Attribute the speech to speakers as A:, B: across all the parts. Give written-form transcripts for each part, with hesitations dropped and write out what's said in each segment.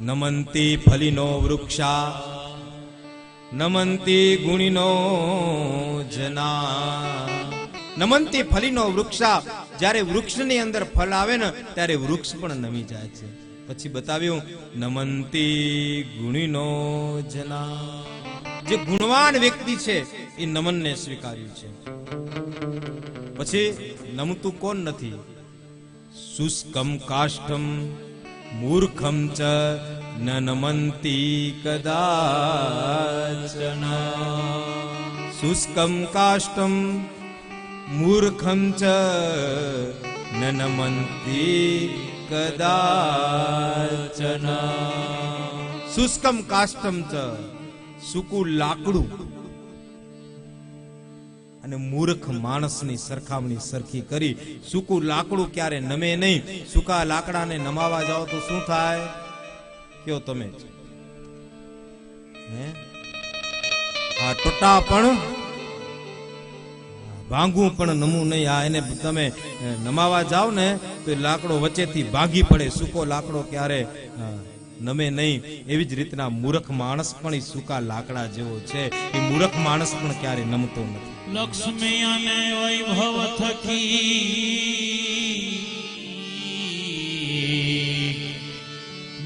A: નમંતી ફલીનો વૃક્ષા નમંતી ગુણીનો જના। નમંતી ફલીનો વૃક્ષા, જ્યારે વૃક્ષની અંદર ફળ આવે ને ત્યારે વૃક્ષ પણ નમી જાય છે। પછી બતાવ્યું નમંતી ગુણીનો જના, જે ગુણવાન વ્યક્તિ છે એ નમનને સ્વીકાર્યું છે। પછી નમતું કોણ નથી? શુષ્કમ કાષ્ઠમ મૂર્ખમ ચ ન નમંતી કદાચન। શુષ્કમ કાષ્ઠમ મૂર્ખમ ચ ન નમંતી કદાચન। શુષ્કમ કાષ્ઠમ ચ, સૂકું લાકડું અને મૂર્ખ માણસની સરખામણી સરખી કરી। સૂકું લાકડું ક્યારે નમે નહીં। સૂકા લાકડાને નમાવા જાઓ તો શું થાય? કયો તમે? આ ટોટા પણ ભાંગું પણ નમવું નહીં। આ એને તમે નમાવા જાઓ ને તો લાકડો વચ્ચેથી ભાંગી પડે। સૂકો લાકડો ક્યારે નમે નહીં। એવી જ રીતના મૂર્ખ માણસ પણ એ સૂકા લાકડા જેવો છે। એ મૂર્ખ માણસ પણ ક્યારે નમતો નથી।
B: લક્ષ્મી અને વૈભવ થકી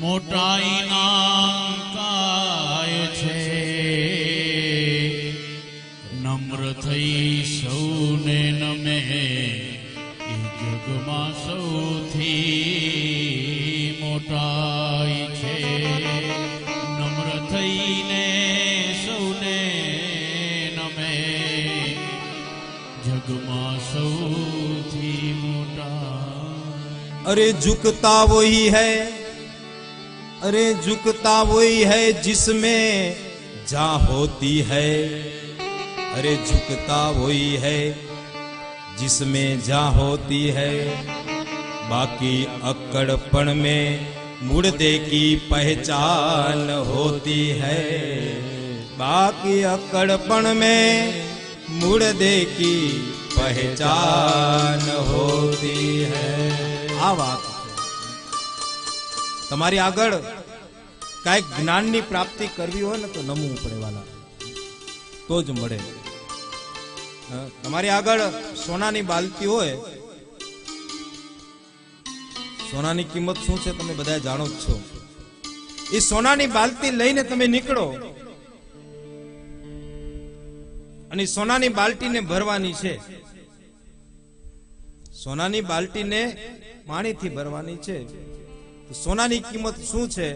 B: મોટાઈ નાકાય છે। નમ્ર થઈ સૌને નમે એ જગમાં સૌથી મોટાઈ છે। નમ્ર થઈને સૌને નમે જગમાં સૌથી મોટા।
A: अरे झुकता वही है, अरे झुकता वही है जिसमें जहाँ होती है। अरे झुकता वही है जिसमें जहाँ होती है। बाकी अक्कड़पण में मुर्दे की पहचान होती है। बाकी अक्कड़पण में मुर्दे की पहचान होती है। આ વાત તમારી આગળ કાંઈક જ્ઞાનની પ્રાપ્તિ કરવી હોય ને તો નમવું પડે વાલા, તો જ મળે। તમારી આગળ સોનાની બાલટી હોય, સોનાની કિંમત શું છે તમે બધા જાણો જ છો। એ સોનાની બાલટી લઈને તમે નીકળો અને સોનાની બાલટીને ભરવાની છે। સોનાની બાલટીને પાણીથી ભરવાની છે। સોનાની કિંમત શું છે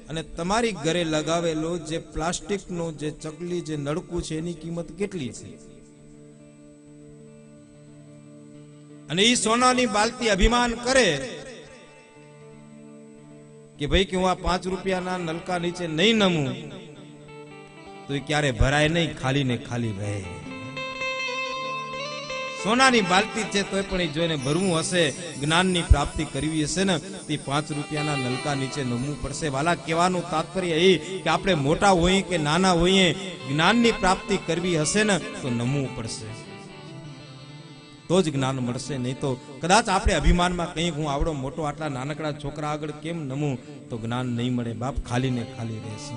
A: અને તમારી ઘરે લગાવેલો જે પ્લાસ્ટિકનો જે ચકલી જે નળકું છે એની કિંમત કેટલી છે? અને એ સોનાની બાલટી અભિમાન કરે કે ભાઈ કે હું આ 5 રૂપિયાના નલકા નીચે નહીં નમું તો એ ક્યારે ભરાય નહીં, ખાલી ને ખાલી રહે। સોનાની બાલટી છે તો પણ એ જોઈને ભરવું હશે। જ્ઞાનની પ્રાપ્તિ કરવી હશે ને તે 5 રૂપિયાના નલકા નીચે નમવું પડશે। વાલા, કહેવાનું તાત્પર્ય એ કે આપણે મોટા હોઈએ કે નાના હોઈએ, જ્ઞાનની પ્રાપ્તિ કરવી હશે ને તો નમવું પડશે, તો જ જ્ઞાન મળશે। નહીં તો કદાચ આપણે અભિમાનમાં કંઈક હું આવડો મોટો આટલા નાનકડા છોકરા આગળ કેમ નમું તો જ્ઞાન નહીં મળે બાપ, ખાલી ને ખાલી રહેશે।